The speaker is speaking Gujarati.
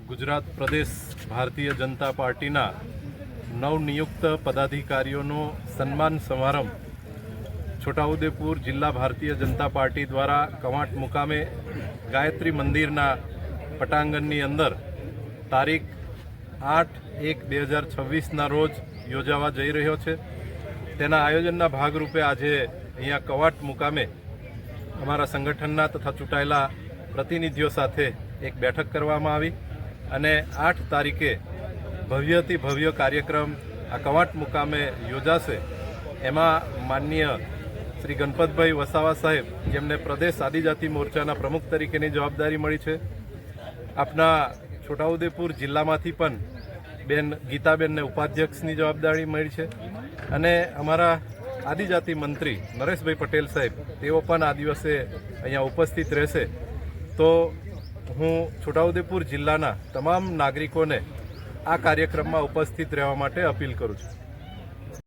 ગુજરાત પ્રદેશ ભારતીય જનતા પાર્ટીના નવનિયુક્ત પદાધિકારીઓનો સન્માન સમારંભ છોટાઉદેપુર જિલ્લા ભારતીય જનતા પાર્ટી દ્વારા કવાંટ મુકામે ગાયત્રી મંદિરના પટાંગણની અંદર તારીખ 8/1/2026ના રોજ યોજાવા જઈ રહ્યો છે। તેના આયોજનના ભાગરૂપે આજે અહીંયા કવાંટ મુકામે અમારા સંગઠનના તથા ચૂંટાયેલા પ્રતિનિધિઓ સાથે એક બેઠક કરવામાં આવી અને 8 તારીખે ભવ્યથી ભવ્ય કાર્યક્રમ આ કવાંટ મુકામે યોજાશે। એમાં માનનીય શ્રી ગણપતભાઈ વસાવા સાહેબ, જેમને પ્રદેશ આદિજાતિ મોરચાના પ્રમુખ તરીકેની જવાબદારી મળી છે, આપના છોટાઉદેપુર જિલ્લામાંથી પણ બેન ગીતાબેનને ઉપાધ્યક્ષની જવાબદારી મળી છે અને અમારા આદિજાતિ મંત્રી નરેશભાઈ પટેલ સાહેબ, તેઓ પણ આ દિવસે અહીંયા ઉપસ્થિત રહેશે। તો હું છોટાઉદેપુર જિલ્લાના તમામ નાગરિકોને આ કાર્યક્રમમાં ઉપસ્થિત રહેવા માટે અપીલ કરું છું।